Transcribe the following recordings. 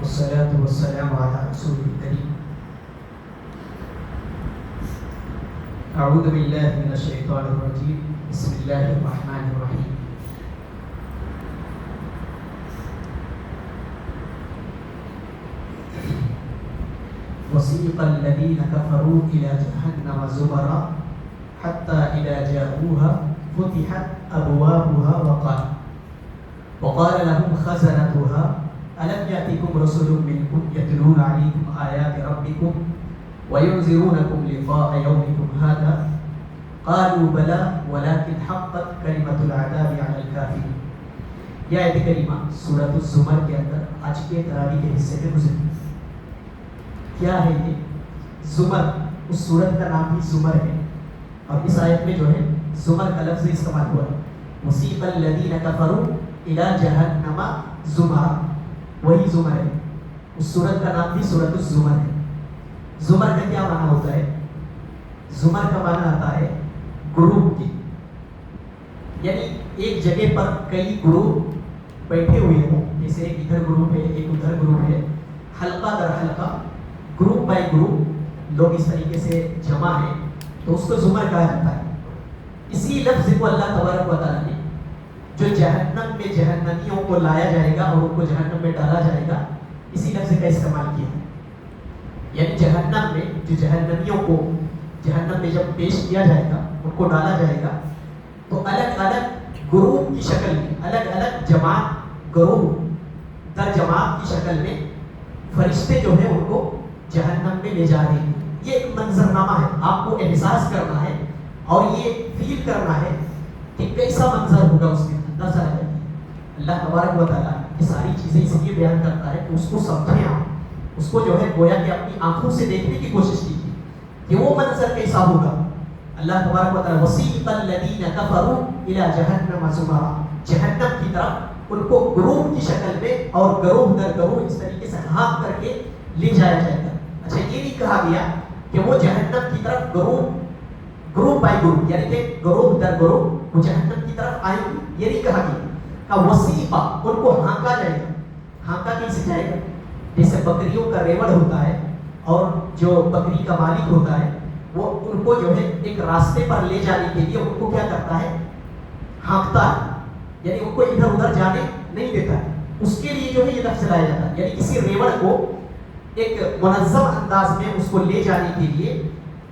والصلاة والسلام على رسول الكريم. أعوذ بالله من الشيطان الرجيم. بسم الله الرحمن الرحيم. وسيق الذين كفروا إلى جهنم زمرا حتى إذا جاءوها فتحت أبوابها وقال لهم خزنتها ألم يأتكم رسل منكم يتلون عليكم آيات ربكم وينذرونكم لقاء يومكم هذا قالوا بلى ولكن حقت كلمة العذاب على الكافرين. یہ آیت کریمہ سورۃ الزمر کے اندر آج کے تراویح کے حصے میں گزری. کیا ہے یہ زمر؟ اس سورت کا نام بھی زمر ہے اور اس آیت میں جو ہے زمر کا لفظ استعمال ہوا ہے. وسیق الذین کفروا الی جہنم زمرا، وہی زمر ہے. اس سورت کا نام بھی سورۃ الزمر ہے. زمر کا کیا معنی ہوتا ہے؟ زمر کا معنی آتا ہے گروپ کی، یعنی ایک جگہ پر کئی گروپ بیٹھے ہوئے ہوں، جیسے ایک ادھر گروپ ہے ایک ادھر گروپ ہے، حلقہ در حلقہ گروپ بائی گروپ لوگ اس طریقے سے جمع ہیں، تو اس کو زمر کہا جاتا ہے. اسی لفظ کو اللہ تبارک و تعالیٰ نے جو جہنم میں جہنمیوں کو لایا جائے گا اور ان کو جہنم میں ڈالا جائے گا، اسی لفظ کا استعمال کیا ہے. یعنی جہنم میں جو جہنمیوں کو جہنم میں جب پیش کیا جائے گا، ان کو ڈالا جائے گا، تو الگ الگ گروپ کی شکل میں، الگ الگ جماعت، گروہ در جماعت کی شکل میں فرشتے جو ہے ان کو جہنم میں لے جا رہے ہیں. یہ ایک منظرنامہ ہے، آپ کو احساس کرنا ہے اور یہ فیل کرنا ہے کہ کیسا منظر ہوگا اس میں. اندازہ ہے اللہ تبارک و تعالیٰ یہ ساری چیزیں اس لیے بیان کرتا ہے کہ اس کو سمجھیں آپ، اس کو جو ہے گویا کہ اپنی آنکھوں سے دیکھنے کی کوشش کیجیے کہ وہ منظر کیسا ہوگا. اللہ تبارک و تعالیٰ وسیق الذین کفروا الی جہنم زمرا، جہنم کی طرف ان کو گروہ کی شکل میں اور گروہ در گروہ اس طریقے سے ہانک کر کے لے جایا جائے گا. اچھا یہ نہیں کہا گیا کہ وہ جہنم کی طرف گروہ بائی گروہ، یعنی کہ گروہ در گروہ وہ جہنم کی طرف آئیں گے، یہ نہیں کہا گیا. کہ وسیقہ ان کو ہانکا جائے گا. ہانکا کیسے جائے گا؟ جیسے بکریوں کا ریوڑ ہوتا ہے اور جو بکری کا مالک ہوتا ہے وہ ان کو جو ہے ایک راستے پر لے جانے کے لیے ان کو کیا کرتا ہے؟ ہانکتا ہے، یعنی ان کو ادھر ادھر جانے نہیں دیتا ہے. اس کے لیے جو ہے یہ لفظ لایا جاتا ہے. یعنی کسی ریوڑ کو ایک منظم انداز میں اس کو لے جانے کے لیے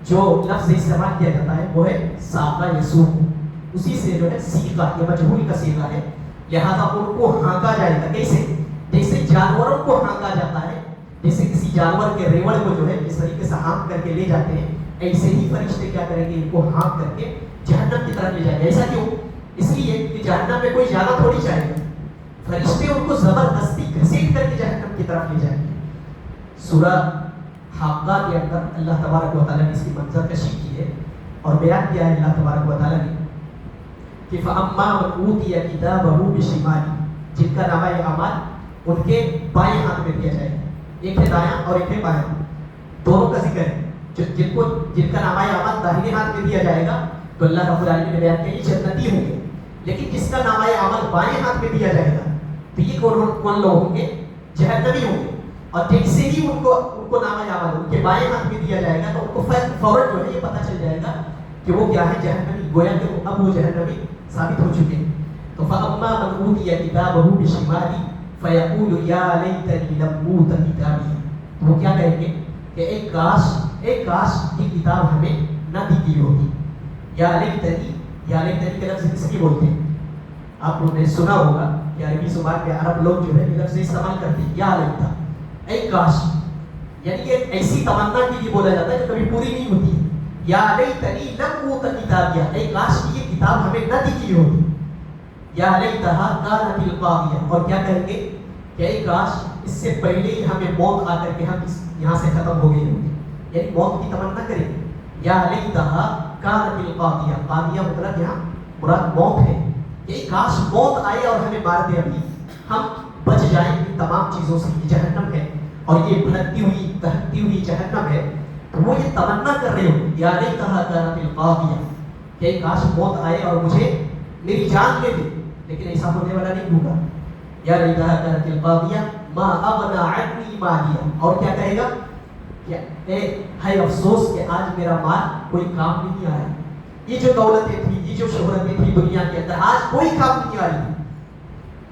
جو لفظ استعمال کیا جاتا ہے وہ ہے ساقہ یسوق. اسی سے جو ہے سیقہ، یہ مجہول کا صیغہ ہے. لہذا ان کو ہانکا جائے گا. کیسے؟ جیسے جانوروں کو ہانکا جاتا ہے، جیسے کسی جانور کے ریوڑ کو جو ہے اس طریقے سے ہانک کر کے لے جاتے ہیں، ایسے ہی فرشتے کیا کریں گے؟ ان کو ہانک کر کے جہنم کی طرف لے جائیں گے. ایسا کیوں؟ اس لیے کہ جہنم میں کوئی جانا تھوڑی چاہے گا، فرشتے ان کو زبردستی گھسیٹ کر کے جہنم کی طرف لے جائیں گے. سورہ حاقہ کے اندر اللہ تبارک و تعالیٰ نے اس کی منظر کشی کی ہے اور بیان کیا ہے اللہ تبارک و تعالیٰ نے کہ فَأَمَّا مَنْ أُوتِيَ كِتَابَهُ بِشِمَالِهِ، جن کا نامہ اعمال ان کے بائیں ہاتھ میں دیا جائے گا. ایک ہے دایاں اور ایک ہے بایاں، دونوں کا ذکر ہے. جن کا نامہ اعمال داہنے ہاتھ میں دیا جائے گا تو اللہ رب العالمین نے بیان کیا یہ جنتی ہوں گے. لیکن جس کا نامہ اعمال بائیں ہاتھ میں دیا جائے گا تو یہ کون لوگ ہوں گے؟ جہنمی ہوں گے. اور جیسے ہی ان کو نامہ اعمال ان کے بائیں ہاتھ میں دیا جائے گا تو ان کو فوراً جو ہے یہ پتہ چل جائے گا کہ وہ کیا ہے؟ جہنمی. گویا کہ اب وہ جہنمی ثابت ہو چکے ہیں. تو فَأَمَّا مَنْ أُوتِيَ كِتَابَهُ بِشِمَالِهِ فَيَقُولُ يَا لَيْتَنِي لَمْ أُوتَ كِتَابِيَهْ، تو وہ کیا کہیں گے کہ ایک کاش یہ کتاب ہمیں نہ دی گئی ہوتی. یا لیتنی کے لفظ کس کی بولتے ہیں؟ آپ لوگوں نے سنا ہوگا کہ عربی زبان میں عرب لوگ جو ہے یہ لفظ استعمال کرتے ہیں یا لیتا، اے کاش. یعنی یہ ایسی تمنا کے لیے بولا جاتا ہے جو کبھی پوری نہیں ہوتی ہے. یا لیتنی لم اوت کتابیہ، اے کاش کی یہ کتاب ہمیں نہ دی گئی ہوتی. یا لیتہا کانت القاضیہ، اور کیا کہیں گے کہ اے کاش اس سے پہلے ہی ہمیں موت آ کر کے ہم یہاں سے ختم ہو گئی ہوتی. یعنی موت کی تمنا کریں گے. یا لیتہا کانت القاضیہ، قاضیہ مطلب یہاں مراد موت ہے. یہ کاش موت آئے اور ہمیں مار دے، ابھی ہم بچ جائیں ان تمام چیزوں سے. یہ جہنم ہے اور یہ بھڑکتی ہوئی دہکتی ہوئی جہنم ہے. تو وہ یہ تمنا کر رہے ہو یا لیتہا کانت القاضیہ کہ کاش موت آئے اور مجھے میری جان لے دے. لیکن ایسا ہونے والا نہیں ہوگا. یا لیتہا کانت القاضیہ ما اغنا عنی مالیہ، اور کیا کہے گا؟ کیا ہے افسوس کہ آج میرا مال کوئی کام نہیں آیا. یہ جو دولتیں تھی، یہ جو شہرتیں تھی دنیا کے اندر، آج کوئی کام نہیں آ رہی.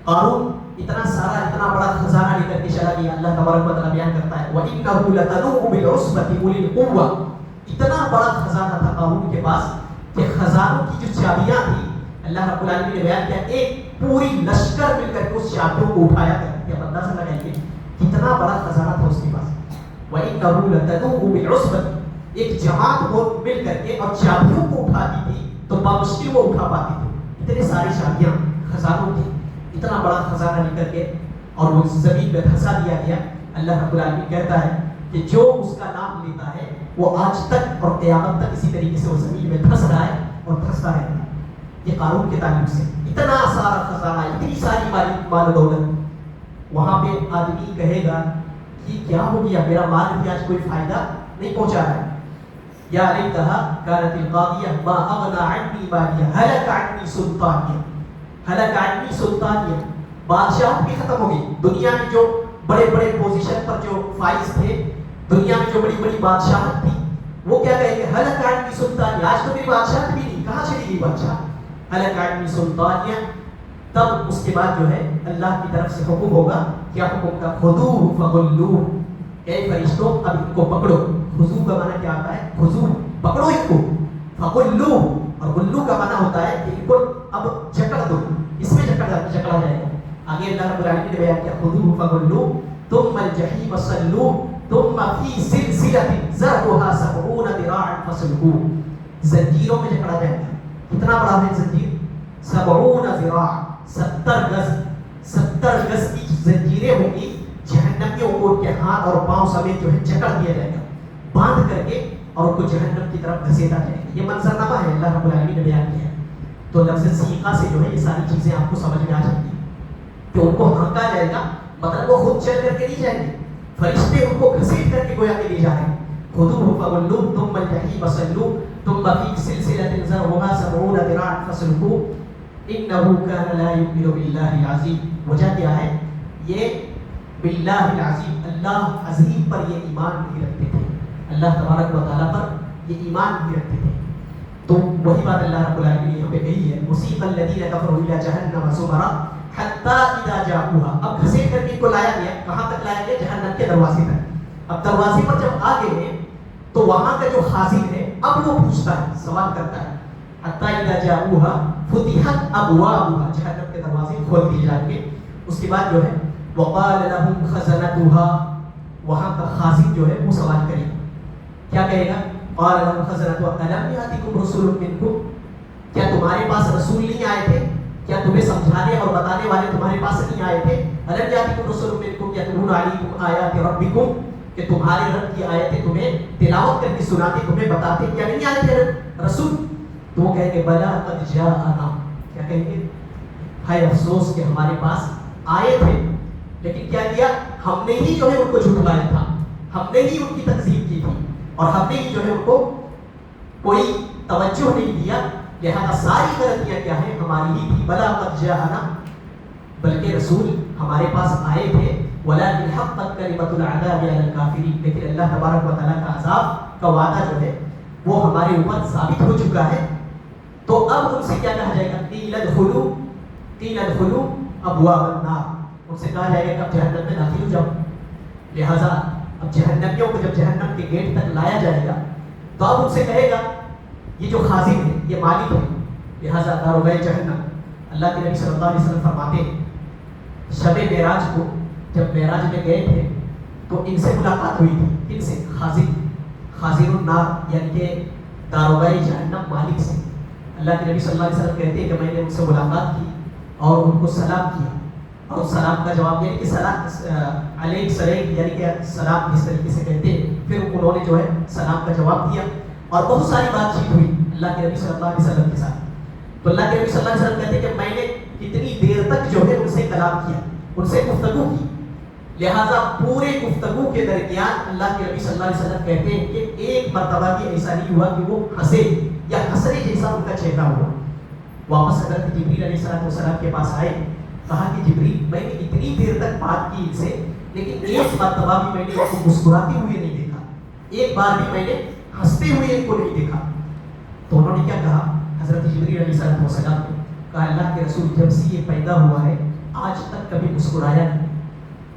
قارون اتنا سارا اتنا بڑا خزانہ لے کر کے چلا گیا. اللہ تبارک و تعالیٰ بیان کرتا ہے وَإِنَّهُ لَتَنُوءُ بِالْعُصْبَةِ أُولِي الْقُوَّةِ. اتنا بڑا خزانہ تھا قارون کے پاس کہ خزانوں کی جو چابیاں تھیں، اللہ رب العالمین نے بیان کیا ایک پوری لشکر مل کر کے اس چابیوں کو اٹھایا کرتے تھے. اب اندازہ لگائیے کتنا بڑا خزانہ تھا اس کے پاس. وَإِنَّهُ لَتَنُوءُ بِالْعُصْبَةِ. ایک جماعت وہ مل کر کے اور چابیوں کو اٹھاتی تھی تو بامشکل وہ اٹھا پاتی تھی. اتنے ساری چابیاں خزانوں کی، اتنا بڑا خزانہ لے کر کے اور وہ زمین میں دھسا دیا گیا. اللہ رب العالمین کہتا ہے کہ جو اس کا نام لیتا ہے وہ آج تک اور قیامت تک اسی طریقے سے وہ زمین میں دھس رہا ہے اور دھستا رہے گا. یہ قارون کے تعلق سے اتنا سارا خزانہ، اتنی ساری مال و دولت. وہاں پہ آدمی کہے گا کہ کیا ہو گیا، میرا مال بھی آج کوئی فائدہ نہیں پہنچا رہا ہے. یا لیتها كانت القاضیہ ما اغنى عنی مالیہ هلك عنی سلطانیہ. هلك عنی سلطانیہ. بادشاہت بھی ختم ہو گئی. دنیا میں جو بڑے بڑے پوزیشن پر جو فائز تھے، دنیا میں جو بڑی بڑی بادشاہت تھی، وہ کیا کہیں گے هلك عنی سلطانیہ. آج تو میری بادشاہت بھی نہیں، کہاں چلی گئی بادشاہ؟ هلك عنی سلطانیہ. تب اس کے بعد جو ہے اللہ کی طرف سے حکم ہوگا. کیا حکم کا؟ خذوہ فغلوہ. اے فرشتوں اب ان کو پکڑو. خذو کا معنی کیا آتا ہے؟ خذو پکڑو ان کو. فغلو، اور غلو کا معنی ہوتا ہے کہ ان کو اب جکڑ دو. اس میں جکڑا جائے گا. آگے اللہ رب العالمین نے بیان کیا خذوہ فغلو ثم الجحیم صلوہ ثم فی سلسلۃ ذرعها 70 ذراعا فاسلکوہ. زنجیروں میں جکڑا جائے گا. کتنا بڑا ہے زنجیر؟ 70 ذراع، 70 گز. 70 گز کی زنجیریں ہوں گی. جہنمیوں کو ان کے ہاتھ اور پاؤں سمیت جو ہے جکڑ دیا جائے گا، باندھ کر کے، اور ان کو جہنم کی طرف گھسیٹا جائے گا. یہ منظرنامہ ہے اللہ رب العالمین نے بیان کیا ہے. تو لفظ سیقہ سے جو ہے یہ ساری چیزیں آپ کو سمجھ میں آ جائیں گی کہ ان کو ہانکا جائے گا. مطلب وہ خود چل کر کے نہیں جائیں گے، فرشتے ان کو گھسیٹ کر کے گویا کے لے جا رہے ہیں. خذوہ فغلوہ ثم الجحیم صلوہ ثم فی سلسلۃ ذرعها 70 ذراعا فاسلکوہ انہ کان لا یؤمن باللہ العظیم. وجہ کیا ہے؟ یہ باللہ العظیم، اللہ عظیم پر یہ ایمان نہیں رکھتے تھے. اللہ تبارک و تعالیٰ پر یہ ایمان نہیں رکھتے تھے. تو وہی بات اللہ رب العالمین نے یہاں پہ کہی ہے وَسِیقَ الَّذِینَ كَفَرُوا إِلَىٰ جَهَنَّمَ زُمَرًا حَتَّىٰ إِذَا جَاءُوهَا. اب گھسیٹ کر کے کو لایا گیا. کہاں تک لایا گیا؟ جہنم کے دروازے تک. اب دروازے پر جب آ گئے ہیں تو وہاں کا جو خازن ہے اب وہ پوچھتا ہے، سوال کرتا ہے. حَتَّىٰ إِذَا جَاءُوهَا فُتِحَتْ أَبْوَابُهَا. جہنم کے دروازے کھول دیے جائیں گے. اس کے بعد جو ہے وَقَالَ لَهُمْ خَزَنَتُهَا. وہاں کا خازن جو ہے وہ سوال کرے گا. کیا کہے گا؟ قَالَ لَهُمْ خَزَنَتُهَا أَلَمْ يَأْتِكُمْ رُسُلٌ مِّنكُمْ. کیا تمہارے پاس رسول نہیں آئے تھے؟ کیا تمہیں سمجھانے اور بتانے والے تمہارے پاس نہیں آئے تھے؟ أَلَمْ يَأْتِكُمْ رُسُلٌ مِّنكُمْ يَتْلُونَ عَلَيْكُمْ آيَاتِ رَبِّكُمْ. کہ تمہارے رب کی آیتیں تمہیں تلاوت کر کے سناتے، تمہیں بتاتے. کیا نہیں آئے تھے رسول؟ تو وہ کہیں گے بَلَا قَدْ جَاءَنَا. کیا کہیں گے؟ ہائے افسوس کہ ہمارے پاس آئے تھے، لیکن کیا کیا؟ ہم نے ہی جو ہے ان کو جھٹلایا تھا، ہم نے ہی ان کی تکذیب کی تھی، اور ہم نے ہی جو ہے ان کو کوئی توجہ نہیں دیا. لہذا ساری غلطیاں کیا ہیں؟ ہماری ہی تھی. بلا قد جاءنا، بلکہ رسول ہمارے پاس آئے تھے. ولكن حقت كلمة العذاب على الكافرين. لیکن اللہ تبارک و تعالیٰ کا عذاب کا وعدہ جو ہے وہ ہمارے اوپر ثابت ہو چکا ہے. تو اب ان سے کیا کہا جائے گا؟ قیل ادخلوا ابواب النار. ان سے کہا جائے گا کہ اب جہنم میں داخل ہو جاؤ. لہذا اب جہنمیوں کو جب جہنم کے گیٹ تک لایا جائے گا تو اب ان سے کہے گا یہ جو خازن ہے یہ مالک ہے. لہذا داروغہ جہنم. اللہ کے نبی صلی اللہ علیہ وسلم فرماتے ہیں شب معراج کو جب معراج میں گئے تھے تو ان سے ملاقات ہوئی تھی. ان سے خازن النار یعنی کہ داروغہ جہنم مالک سے. اللہ کے نبی صلی اللہ علیہ وسلم کہتے ہیں کہ میں نے ان سے ملاقات کی اور ان کو سلام کیا، اور سلام کا جواب یعنی کہ سلام علیک سلیک یعنی کہ سلام جس طریقے سے کہتے ہیں، پھر انہوں نے جو ہے سلام کا جواب دیا اور بہت ساری بات چیت ہوئی اللہ کے نبی صلی اللہ علیہ وسلم کے ساتھ. تو اللہ کے نبی صلی اللہ علیہ وسلم کہتے ہیں کہ میں نے کتنی دیر تک جو ہے ان سے کلام کیا، ان سے گفتگو کی. لہٰذا پورے گفتگو کے درمیان اللہ کے نبی صلی اللہ علیہ وسلم کہتے ہیں کہ ایک مرتبہ بھی ایسا نہیں ہوا کہ وہ ہنسے یا ہنسنے جیسا ان کا چہرہ ہوا. واپس حضرت جبریل علیہ السلام کے پاس آئے، کہا کہ جبریل میں نے اتنی دیر تک بات کی ان سے لیکن ایک مرتبہ بھی میں نے ان کو مسکراتے ہوئے نہیں دیکھا، ایک بار بھی میں نے ہنستے ہوئے ان کو نہیں دیکھا۔ تو انہوں نے کیا کہا؟ حضرت جبریل علیہ السلام نے کہا اللہ کے رسول جب سے یہ پیدا ہوا ہے آج تک کبھی مسکرایا نہیں،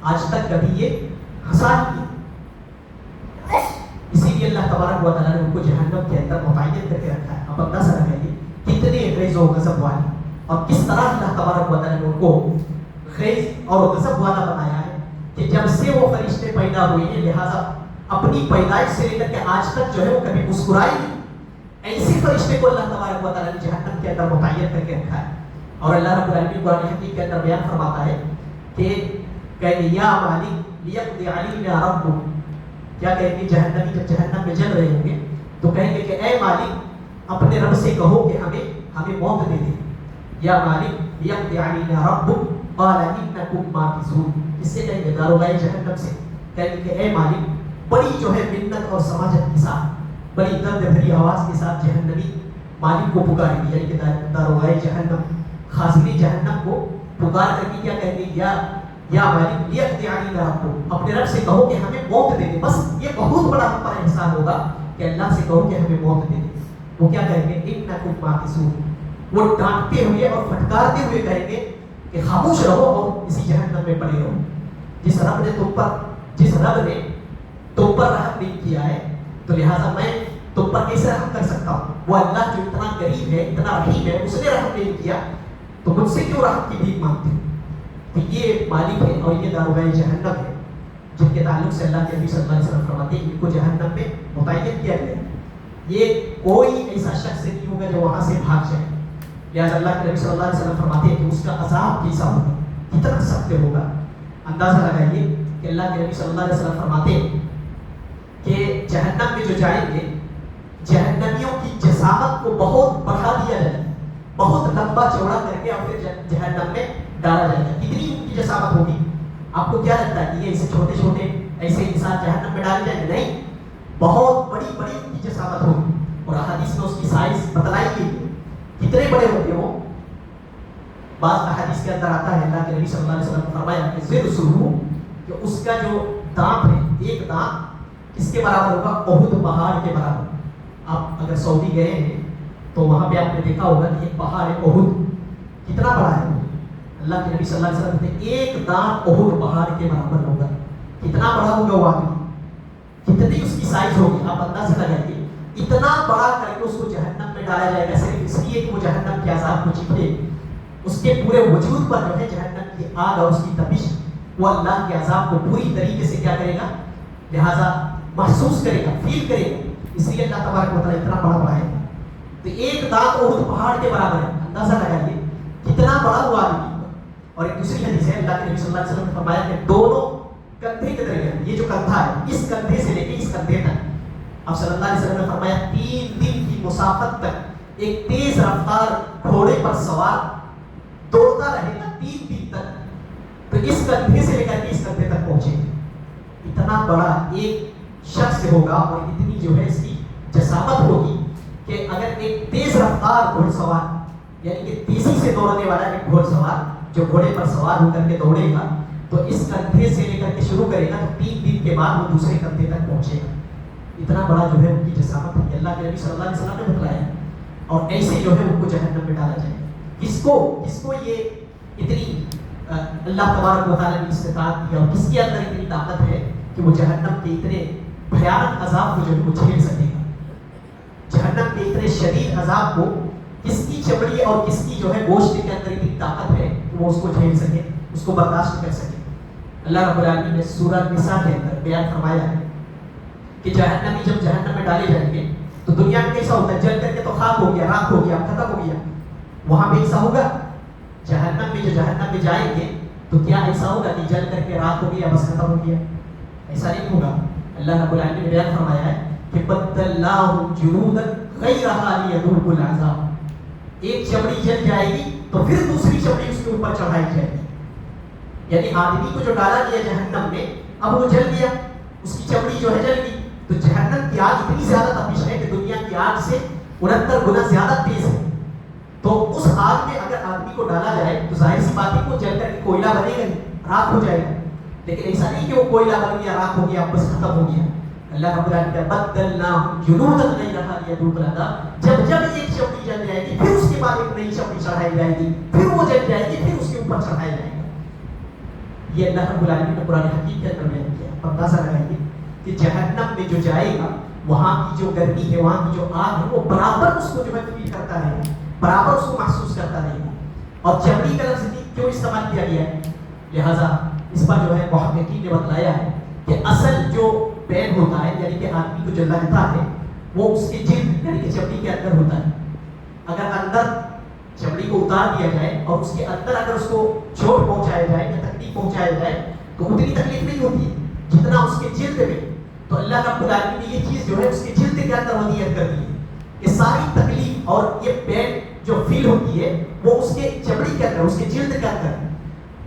آج تک کبھی یہ ہنسا نہیں۔ اسی لیے اللہ تبارک و تعالیٰ نے ان کو جہنم کے اندر متعین کر کے رکھا ہے۔ اب اندازہ لگائیے کتنے غیظ و غضب والے، اور کس طرح اللہ تبارک و تعالیٰ نے ان کو غیظ اور غضب والا بنایا ہے کہ جب سے وہ فرشتے پیدا ہوئے ہیں لہٰذا اپنی پیدائش سے لے کر کے آج تک جو ہے وہ کبھی مسکرائے نہیں۔ ایسے فرشتے کو اللہ تبارک و تعالیٰ نے جہنم کے اندر متعین کر کے رکھا ہے۔ اور اللہ رب العالمین قرآن حکیم کے اندر بیان فرماتا ہے کہ یا مالک لیقضی علینا ربک، کیا کہیں گے جہنمی جب جہنم میں جل رہے ہوں گے تو کہیں گے کہ اے مالک اپنے رب سے کہو کہ ہمیں موت دے دے۔ یا مالک لیقضی علینا ربک قال انکم ماکثون، اس سے کہیں گے داروغہ جہنم سے کہیں گے کہ اے مالک، بڑی جو ہے منت اور سماجت کے ساتھ بڑی درد بھری آواز کے ساتھ جہنمی مالک کو پکاریں گے، یعنی کہ داروغہ جہنم خازنی جہنم کو پکار کر کے کیا کہیں گے یا مالک لیقضی علینا ربک، اپنے رب سے کہو کہ ہمیں موت دے دے۔ بس یہ بہت بڑا ہم پر احسان ہوگا کہ اللہ سے کہو کہ ہمیں موت دے دے۔ وہ کیا کہیں گے انکم ماکثون، وہ ڈانٹتے ہوئے اور پھٹکارتے ہوئے کہیں گے کہ خاموش رہو اور اسی جہنم میں پڑے رہو۔ جس رب نے تم پر رحم نہیں کیا ہے تو لہٰذا میں تم پر کیسے رحم کر سکتا ہوں؟ وہ اللہ جو اتنا قریب ہے اتنا رحیم ہے، اس نے رحم نہیں کیا تو مجھ سے کیوں رحم کی بھیک مانگتے ہو؟ تو یہ مالک ہے اور یہ داروغہ جہنم ہے جن کے تعلق سے اللہ کے نبی صلی اللہ علیہ وسلم فرماتے ہیں ان کو جہنم میں متعین کیا گیا ہے۔ یہ کوئی ایسا شخص نہیں ہوگا جو وہاں سے بھاگ جائے۔ لہٰذا اللہ کے نبی صلی اللہ علیہ وسلم فرماتے ہیں کہ اس کا عذاب کیسا ہوگا، کتنا سخت ہوگا۔ اندازہ لگائیے کہ اللہ کے نبی صلی اللہ علیہ وسلم فرماتے ہیں کہ جہنم میں جو جائیں گے جہنمیوں کی جسامت کو بہت بڑھا دیا جائے گا، بہت لمبا چوڑا کر کے اور پھر جہنم میں ڈالا جائے گا۔ کتنی ان کی جسامت ہوگی؟ آپ کو کیا لگتا ہے کہ یہ ایسے چھوٹے چھوٹے ایسے انسان جہنم میں ڈالے جائیں گے؟ نہیں، بہت بڑی بڑی ان کی جسامت ہوگی، اور احادیث میں اس کی سائز بتلائی گئی ہے کتنے بڑے ہوتے ہو۔ بعض احادیث کے اندر آتا ہے اللہ کے نبی صلی اللہ علیہ وسلم نے فرمایا کہ ذرسہ، کہ اس کا جو دانت ہے ایک دانت کس کے برابر ہوگا؟ احد پہاڑ کے برابر۔ آپ اگر سعودی گئے ہیں تو وہاں پہ آپ نے دیکھا ہوگا کہ ایک پہاڑ ہے احد، کتنا بڑا ہے۔ اللہ کے نبی صلی اللہ علیہ وسلم کہتے ہیں ایک دانت احد پہاڑ کے برابر ہوگا۔ کتنا بڑا ہوگا وہ آدمی، کتنی اس کی سائز ہوگی، آپ اندازہ لگائیے۔ اتنا بڑا کر کے اس کو جہنم میں ڈالا جائے گا صرف اس لیے کہ وہ جہنم کے عذاب کو چکھے۔ اس کے پورے وجود پر جو ہے جہنم کی آگ اور اس کی تپش وہ اللہ کے عذاب کو پوری طریقے سے کیا کرے گا، لہٰذا محسوس کرے گا، فیل کرے گا۔ اس لیے اللہ تبارک و تعالیٰ اتنا بڑا بنائے گا۔ تو ایک دانت احد پہاڑ کے برابر ہے، اندازہ لگائیے کتنا بڑا ہوا آدمی۔ اور ایک دوسری حدیث ہے اللہ کے نبی صلی اللہ علیہ وسلم نے فرمایا کہ دونوں کندھے کے درمیان، یہ جو کندھا ہے اس کندھے سے لے کے اس کندھے تک، اب صلی اللہ علیہ وسلم نے فرمایا 3 دن کی مسافت تک ایک تیز رفتار گھوڑے پر سوار دوڑتا رہے گا 3 دن تک، تو اس کندھے سے لے کر کے اس کندھے تک پہنچے۔ اتنا بڑا ایک شخص ہوگا اور اتنی جو ہے اس کی جسامت ہوگی کہ اگر ایک تیز رفتار گھوڑ سوار یعنی کہ تیزی سے دوڑنے والا ایک گھوڑ سوار جو گھوڑے پر سوار ہو کر کے دوڑے گا تو اس کندھے سے لے کر کے شروع کرے گا تو 3 دن کے بعد وہ دوسرے کندھے تک پہنچے گا۔ اتنا بڑا جو ہے ان کی جسامت ہے، اللہ کے نبی صلی اللہ علیہ وسلم نے بتلایا، اور ایسے جو ہے ان کو جہنم میں ڈالا جائے۔ کس کو یہ اتنی اللہ تبارک و تعالیٰ نے استطاعت دی اور کس کے اندر اتنی طاقت ہے کہ وہ جہنم کے اتنے بھیانک عذاب کو جو ہے وہ جھیل سکے گا۔ جہنم کے اتنے شدید عذاب کو کس کی چمڑی اور کس کی جو ہے گوشت کے اندر اتنی طاقت ہے کہ وہ اس کو جھیل سکے، اس کو برداشت کر سکے۔ اللہ رب العالمین نے سورہ نساء کے اندر بیان فرمایا ہے کہ جہنمی جب جہنم میں ڈالے جائیں گے تو دنیا میں کیسا ہوتا ہے، جل کر کے تو خاک ہو گیا، راکھ ہو گیا، ختم ہو گیا۔ وہاں پہ ایسا ہوگا جہنم میں جو جہنم میں جائیں گے تو کیا ایسا ہوگا کہ جل کر کے راکھ ہو گیا بس ختم ہو گیا؟ ایسا نہیں ہوگا۔ اللہ رب العالمین نے بیان فرمایا ہے کہ بدلناہم جلودا غیرہا لیذوقوا العذاب، ایک چمڑی جل جائے گی تو پھر دوسری چمڑی اس کے اوپر چڑھائی جائے گی۔ یعنی آدمی کو جو ڈالا گیا جہنم میں اب وہ جل گیا، اس کی چمڑی جو ہے جل گئی، تو جہنم کی آگ اتنی زیادہ تپش ہے کہ دنیا کی آگ سے 69 گنا زیادہ تیز ہے۔ تو اس آگ میں اگر آدمی کو ڈالا جائے تو ظاہر سی بات ہے وہ جل کر کے کوئلہ بنے گا، راکھ ہو جائے گا۔ لیکن ایسا نہیں کہ وہ کوئلہ بن گیا، راکھ ہو گیا، بس ختم ہو گیا. اللہ رب العالمین کا بدلناہم جلودا غیرہا لیذوقوا العذاب، جب ایک چمڑی جل جائے گی پھر اس کے بعد ایک نئی چمڑی چڑھائی جائے گی، پھر وہ جل جائے گی، پھر اس کے اوپر چڑھایا جائے گا. یہ اللہ رب العالمین نے قرآن حکیم کے اندر بیان کیا. اندازہ لگائیے کہ جہنم میں جو جائے گا وہاں کی جو گرمی ہے، وہاں کی جو آگ ہے، وہ برابر اس کو جو ہے فیل کرتا رہے گا، برابر اس کو محسوس کرتا رہے گا. اور چمڑی کا لفظ کیوں استعمال کیا گیا ہے؟ لہٰذا اس پر جو ہے محققین نے بتلایا ہے کہ اصل جو پین ہوتا ہے، یعنی کہ آدمی کو جو لگتا ہے، وہ اس کے جلد یعنی کہ چمڑی کے اندر ہوتا ہے. اگر اندر چمڑی کو اتار دیا جائے اور اس کے اندر اگر اس کو چوٹ پہنچایا جائے یا تکلیف پہنچایا جائے تو اتنی تکلیف نہیں ہوتی ہے جتنا اس کے جلد میں. تو اللہ رب العالمین نے یہ چیز جو ہے اس کے جلد کے اندر ودیعت کر دی ہے کہ ساری تکلیف اور یہ پین جو فیل ہوتی ہے وہ اس کے چمڑی کے اندر، اس کے جلد کے اندر.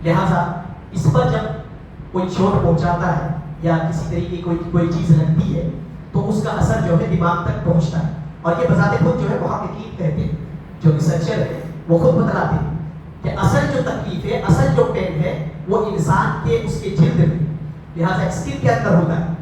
لہٰذا اس پر جب کوئی چوٹ پہنچاتا ہے یا کسی طریقے کی کوئی چیز لگتی ہے تو اس کا اثر جو ہے دماغ تک پہنچتا ہے. اور یہ بذات خود جو ہے محققین کہتے ہیں، جو ریسرچر ہے وہ خود بتلاتے ہیں کہ اصل جو تکلیف ہے، اصل جو پین ہے وہ انسان کے اس کے جلد میں، لہٰذا اسکن کے اندر ہوتا ہے.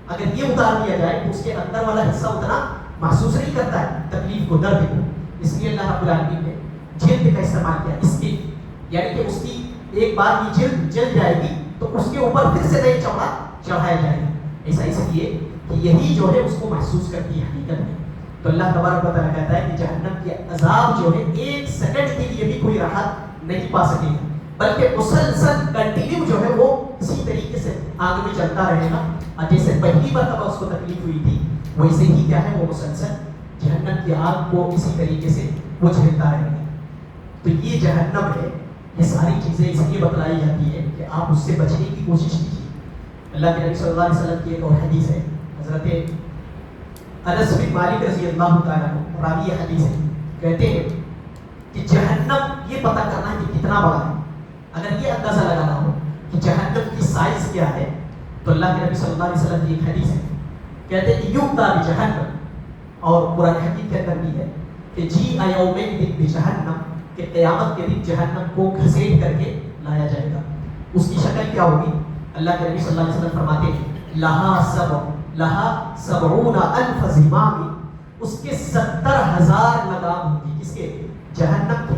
اگر یہ اتار دیا جائے تو اس کے اندر والا حصہ اتنا محسوس نہیں کرتا ہے تکلیف کو، درد کو. اس لیے اللہ رب العالمین نے جلد کا استعمال کیا، اسکن، یعنی کہ اس کی ایک بار یہ جلد جل جائے گی تو اس کے اوپر پھر سے نئی چمڑا چڑھایا جائے گا. ایسا اس لیے کہ یہی جو ہے اس کو محسوس کرتی ہے حقیقت میں. تو اللہ تبارک و تعالیٰ کہتا ہے کہ جہنم کے عذاب جو ہے ایک سیکنڈ کے لیے بھی کوئی راحت نہیں پا سکے گا، بلکہ مسلسل کنٹینیو جو ہے وہ اسی طریقے سے آگ میں چلتا رہے گا. اور جیسے پہلی مرتبہ اس کو تکلیف ہوئی تھی ویسے ہی کیا ہے وہ مسلسل جہنم کی آگ کو اسی طریقے سے وہ جھیلتا رہے گا. تو یہ جہنم ہے، یہ ساری چیزیں اس لیے بتلائی جاتی ہے کہ آپ اس سے بچنے کی کوشش کیجیے. اللہ کے نبی صلی اللہ علیہ وسلم کی ایک اور حدیث ہے، حضرت انس بن مالک رضی اللہ تعالیٰ عنہ راوی حدیث ہے، کہتے ہیں کہ جہنم یہ پتہ کرنا ہے کہ کتنا بڑا ہے. اگر یہ اندازہ لگانا ہو کہ جہنم کی سائز کیا ہے تو اللہ کے نبی صلی اللہ علیہ وسلم کی ایک حدیث ہے، کہتے ہیں کہ یؤتی بجہنم، اور قرآن حکیم کے اندر بھی ہے کہ جیء یومئذ بجہنم، کہ قیامت کے دن جہنم کو گھسیٹ کر کے لایا جائے گا. اس کی شکل کیا ہوگی؟ اللہ کے نبی صلی اللہ علیہ وسلم فرماتے ہیں لہا 70,000 زمام، اس کے 70,000 لگام ہوں گی. کس کے؟ جہنم کے.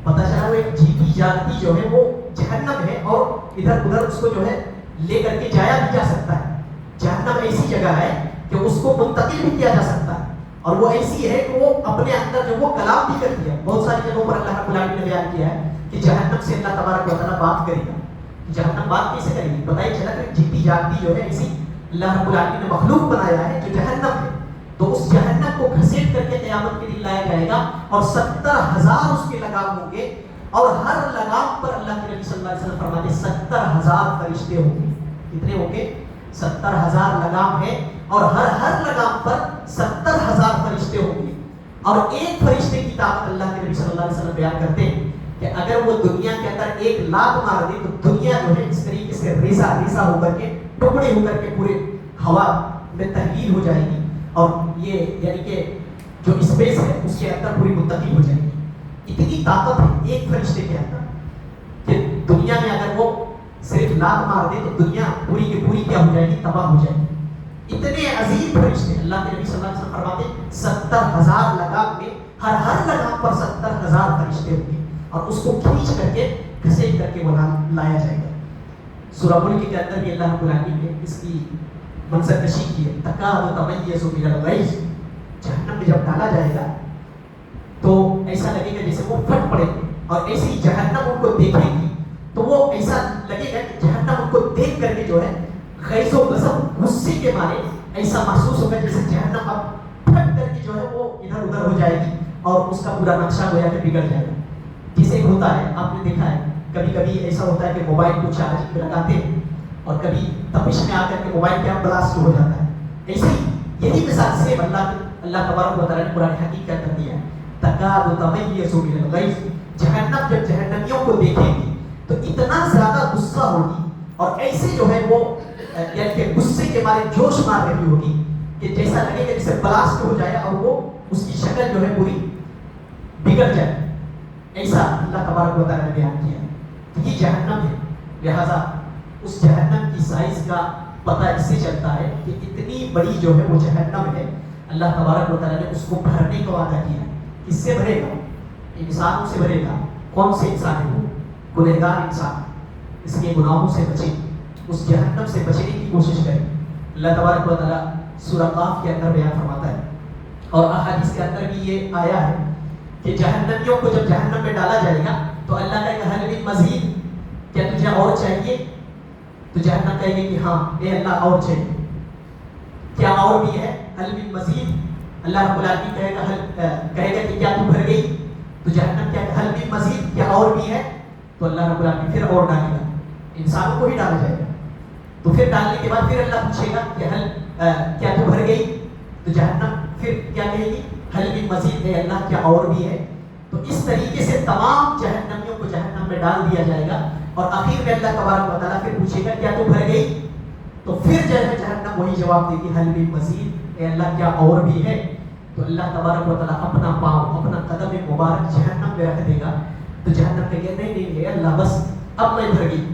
پتہ چلا وہ ایک جیتی جاگتی جو ہے وہ جہنم ہے اور ادھر ادھر اس کو جو ہے لے کر کے جایا بھی جا سکتا ہے. جہنم ایسی جگہ ہے کہ اس کو منتقل بھی کیا جا سکتا ہے، اور وہ ایسی ہے کہ وہ اپنے اندر جو وہ کلام بھی کرتی ہے. بہت ساری جگہوں پر اللہ رب العالمین نے بیان کیا ہے کہ جہنم سے اللہ تبارک و تعالیٰ بات کرے گا. جہنم بات کیسے کرے گی؟ پتہ ہی چلا کہ جیتی جاگتی جو ہے اسی اللہ رب العالمین نے مخلوق بنایا ہے جو جہنم ہے. تو اس جہنم کو گھسیٹ کر کے قیامت کے دن لایا جائے گا اور 70,000 اس کے لگام ہوں گے، اور ہر لگام پر اللہ کے نبی صلی اللہ علیہ وسلم فرماتے ہیں 70,000 فرشتے ہوں گے. کتنے ہوں گے؟ 70,000 لگام ہے اور ہر لگام پر 70,000 فرشتے ہوں گے. اور ایک فرشتے کی طاقت اللہ کے نبی صلی اللہ علیہ وسلم بیان کرتے ہیں کہ اگر وہ دنیا کے اندر ایک لات مار دے تو دنیا جو ہے اس طریقے سے ریزہ ہو کر کے، ٹکڑے ہو کر کے پورے ہوا میں تحلیل ہو جائے گی، اور یہ یعنی کہ جو اسپیس ہے اس کے اندر پوری منتقل ہو جائے گی. اتنی طاقت ہے ایک فرشتے کے اندر کہ دنیا میں اگر وہ صرف لات مار دے تو دنیا پوری کی پوری کیا ہو جائے گی؟ تباہ ہو جائے گی. اتنے عظیم فرشتے اللہ کے نبی صلی اللہ علیہ وسلم فرماتے ہیں 70,000 لگام میں ہر لگام پر 70,000 فرشتے ہوں گے، اور اس کو کھینچ کر کے گھسیٹ کر کے وہاں لایا جائے گا. سورہ ملک کے اندر بھی اللہ رب العالمین نے اس کی منظر کشی کی ہے. تکاد تمیز من الغیظ، جہنم میں جب ڈالا جائے گا تو ایسا لگے گا جیسے وہ پھٹ پڑے گے، اور ایسی جہنم ان کو دیکھے گی تو وہ ایسا لگے گا کہ جہنم ان کو دیکھ کر کے جو ہے غیظ و غضب، غصے کے مارے ایسا محسوس ہوگا جیسے جہنم اب پھٹ کر کے جو ہے وہ ادھر ادھر ہو جائے گی اور اس کا پورا نقشہ گویا کہ بگڑ جائے گا. جسے ہوتا ہے آپ نے دیکھا ہے کبھی کبھی ایسا ہوتا ہے کہ موبائل کو چارجنگ پہ لگاتے ہیں اور کبھی تپش میں آ کر کے موبائل کیا بلاسٹ ہو جاتا ہے. ایسے ہی یہی مثال سے اللہ تبارک و تعالیٰ نے قرآن حکیم کا کر دیا ہے. تکاد تمیز من الغیظ، جہنم جب جہنمیوں کو دیکھے گی تو اتنا زیادہ غصہ ہوگی اور ایسے جو ہے وہ یعنی کہ غصے کے مارے جوش مار رہی ہوگی کہ جیسا لگے گا جسے بلاسٹ ہو جائے اور وہ اس کی شکل جو ہے پوری بگڑ جائے. ایسا اللہ تبارک و تعالیٰ نے بیان کیا ہے. یہ جہنم ہے. لہذا اس جہنم کی سائز کا پتہ اس سے چلتا ہے کہ اتنی بڑی جو ہے وہ جہنم ہے. اللہ تبارک و تعالیٰ نے اس کو بھرنے کا وعدہ کیا. کس سے بھرے گا؟ انسانوں سے بھرے گا. کون سے انسان ہے وہ؟ گنہگار انسان. اس کے گناہوں سے بچے, اس جہنم سے بچنے کی کوشش کرے. اللہ تبارک و تعالیٰ سورہ قاف کے اندر بیان فرماتا ہے, اور احادیث کے اندر بھی یہ آیا ہے کہ جہنمیوں کو جب جہنم میں ڈالا جائے گا تو اللہ کہے گا حل من مزید, کیا تجھے اور چاہیے؟ تو جہنم کہے گی کہ ہاں اے اللہ اور چاہیے. کیا اور بھی ہے؟ حل من مزید. اللہ رب العالمین کہے گا کہ کیا تو بھر گئی؟ تو جہنم کیا حل من مزید, کیا اور بھی ہے؟ تو اللہ رب العالمین پھر اور ڈالے گا. انسانوں کو ہی ڈالا جائے گا. تو پھر ڈالنے کے بعد پھر اللہ پوچھے گا کہ کیا تو بھر گئی؟ تو جہنم پھر کیا کہے گی؟ حل من مزید ہے اللہ, کیا اور بھی ہے؟ تو اس طریقے سے تمام جہنمیوں کو جہنم میں ڈال دیا جائے گا, اور آخر میں اللہ تبارک و تعالیٰ پھر پوچھے گا کیا تو بھر گئی؟ تو پھر جو ہے جہنم وہی جواب دے گی حل من مزید, اے اللہ کیا اور بھی ہے؟ تو اللہ تبارک و تعالیٰ اپنا پاؤں, اپنا قدم مبارک جہنم میں رکھ دے گا. تو جہنم کہے گا نہیں نہیں اللہ بس اب میں بھر گئی,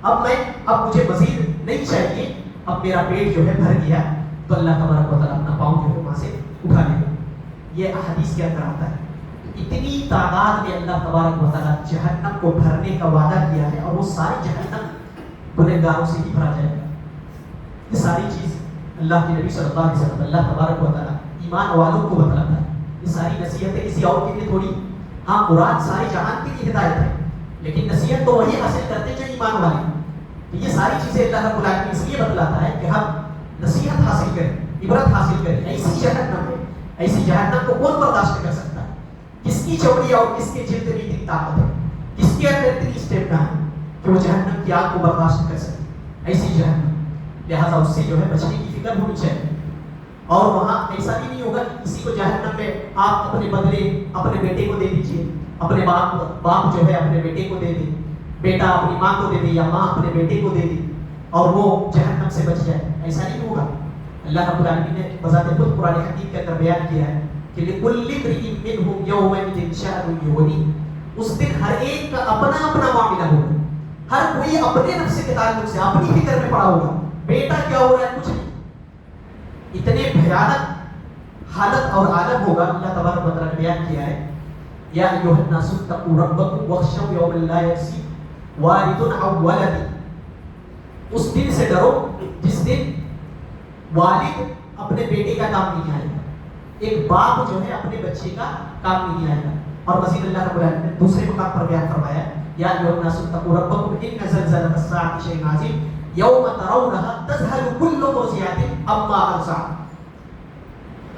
اب مجھے مزید نہیں چاہیے, اب میرا پیٹ جو ہے بھر گیا. تو اللہ تبارک و تعالیٰ اپنا پاؤں جو ہے وہاں سے اٹھا لے گا. یہ احادیث کے اندر آتا ہے. اتنی تعداد میں اللہ تبارک و تعالیٰ جہنم کو بھرنے کا وعدہ کیا ہے, اور وہ ساری جہنم گنہگاروں سے ہی بھرا جائے گا. یہ ساری چیز اللہ کے نبی صلی اللہ علیہ وسلم, اللہ تبارک و تعالیٰ ایمان والوں کو بتلاتا ہے. یہ ساری نصیحتیں کسی اور کے لیے تھوڑی, ہاں قرآن ساری جہان کے لیے ہدایت ہے, لیکن نصیحت تو وہی حاصل کرتے جو ایمان والے. تو یہ ساری چیزیں اللہ رب العالمین اس لیے بتلاتا ہے کہ ہم نصیحت حاصل کریں, عبرت حاصل کریں. ایسی جہنم ہے, ایسی جہنم کو کون برداشت کر سکتا ہے؟ کس کی چوڑی اور کس کے جلد میں اتنی طاقت ہے, کس کے اندر اتنی اسٹیمنا ہے کہ وہ جہنم کی آگ کو برداشت کر سکے؟ ایسی جہنم. لہٰذا اس سے جو ہے بچنے کی فکر ہونی چاہیے. اور وہاں ایسا بھی نہیں ہوگا کہ کسی کو جہنم میں آپ اپنے بدلے اپنے بیٹے کو دے دیجیے, اپنے باپ جو ہے اپنے بیٹے کو دے دے, بیٹا اپنی ماں کو دے دے, یا ماں اپنے بیٹے کو دے دے, اور وہ جہنم سے بچ جائے. ایسا نہیں ہوگا. اللہ رب العالمین نے بذات خود قرآن حکیم کے اندر بیان کیا ہے کہ لِكُلِّ امْرِئٍ مِّنْهُمْ يَوْمَئِذٍ شَأْنٌ يُغْنِيهِ. اس دن ہر ایک کا اپنا اپنا معاملہ ہوگا. ہر کوئی اپنے نفس کے تعلق سے اپنی فکر میں پڑا ہوگا. بیٹا کیا ہو رہا ہے کچھ نہیں. اتنے بھیانک حالت اور عالم ہوگا. اللہ تبارک و تعالیٰ نے بیان کیا ہے یا ایھا الناس اتقوا ربکم واخشوا یوما لا یجزی والد عن ولد. اس دن سے ڈرو جس دن والد اپنے بیٹے کا کام نہیں آئے گا, ایک باپ جو ہے اپنے بچے کا کام نہیں آئے گا. اور مزید اللہ رب العالمین نے دوسرے مقام پر بیان فرمایا یا ایھا الناس اتقوا ربکم ان زلزلۃ الساعۃ شیء عظیم یوم ترونها تذهل كل مرضعۃ عما ارضعت.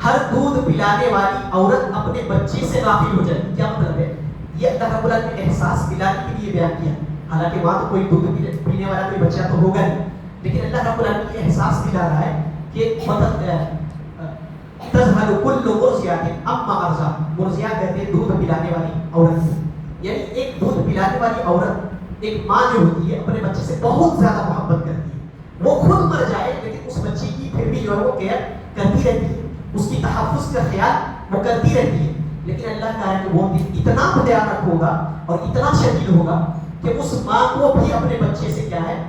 ہر دودھ پلانے والی عورت اپنے بچے سے غافل ہو جائے. کیا مطلب ہے؟ یہ اللہ رب العالمین نے احساس دلانے کے لیے بیان کیا. حالانکہ وہاں تو کوئی دودھ پینے والا کوئی بچہ تو ہوگا نہیں, لیکن اللہ رب العالمین یہ احساس دلا رہا ہے کہ تذهل كل مرضعۃ عما ارضعت. مرضعہ کہتے ہیں دودھ پلانے والی عورت, یعنی ایک دودھ پلانے والی عورت, ایک ماں جو ہوتی ہے اپنے بچے سے بہت زیادہ محبت کرتی ہے. وہ خود مر جائے لیکن اس بچے کی پھر بھی جو ہے وہ کیئر کرتی رہتی ہے, اس کی تحفظ کا خیال وہ کرتی رہتی ہے. لیکن اللہ کا ہے کہ وہ دن اتنا بھیانک ہوگا اور اتنا شدید ہوگا کہ اس ماں کو بھی اپنے بچے سے کیا ہے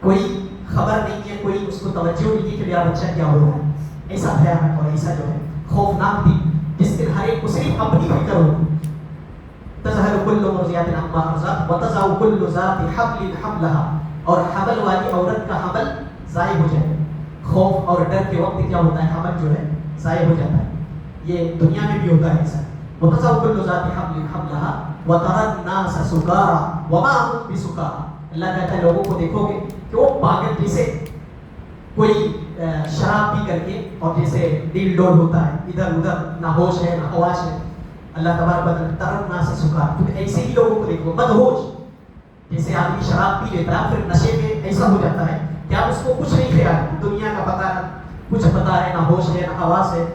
کوئی خبر نہیں ہے, کوئی اس کو توجہ نہیں ہے کہ میرا بچہ کیا ہو رہا ہے. ایسا بھیانک اور ایسا جو ہے خوفناک دن جس دن ہر ایک کو صرف اپنی فکر ہوگی. تذهل كل مرضعۃ عما ارضعت وتضع كل ذات حمل حملها. اور حمل والی عورت کا حمل ضائع ہو جائے. خوف اور ڈر کے وقت کیا ہوتا ہے, حمل جو ہے ضائع ہو جاتا ہے. یہ دنیا میں بھی ہوتا ہے ایسا. وتضع كل ذات حمل حملها وترى الناس سكارى وما هم بسكارى. اللہ کہتا ہے لوگوں کو دیکھو گے کہ وہ پاگل جیسے کوئی شراب پی کر کے, اور جیسے ڈیل ڈول ہوتا ہے ادھر ادھر, نہ ہوش ہے نہ خواش ہے. اللہ تبارک و تعالیٰ ترنا سے سکار, تم ایسے ہی لوگوں کو دیکھو مدہوش, جیسے آدمی شراب پی لیتا ہے پھر نشے میں ایسا ہو جاتا ہے کہ آپ اس کو کچھ نہیں خیال, دنیا کا پتہ کچھ پتہ ہے, نہ ہوش ہے نہ حواس ہے.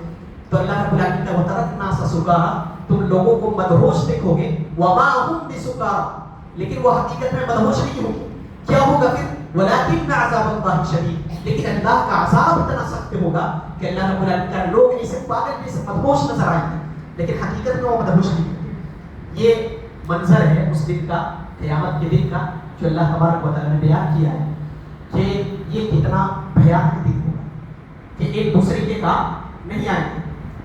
تو اللہ رب العالمین کا وترنا سے سکار, تم لوگوں کو مدہوش دیکھو گے. وما هم بسکار, لیکن وہ حقیقت میں مدہوش نہیں ہوگی. کیا ہوگا پھر؟ ولكن عذاب اللہ شدید, لیکن اللہ کا عذاب اتنا سخت ہوگا کہ اللہ رب العالمین کا لوگ ایسے پاگل جیسے مدہوش نظر آئیں گے, لیکن حقیقت میں وہ مدہوش نہیں ہوتے. یہ منظر ہے اس دن کا, قیامت کے دن کا, جو اللہ تبارک و تعالیٰ نے بیان کیا ہے. کہ یہ کتنا بھیانک دن ہوگا کہ ایک دوسرے کے کام نہیں آئیں گے.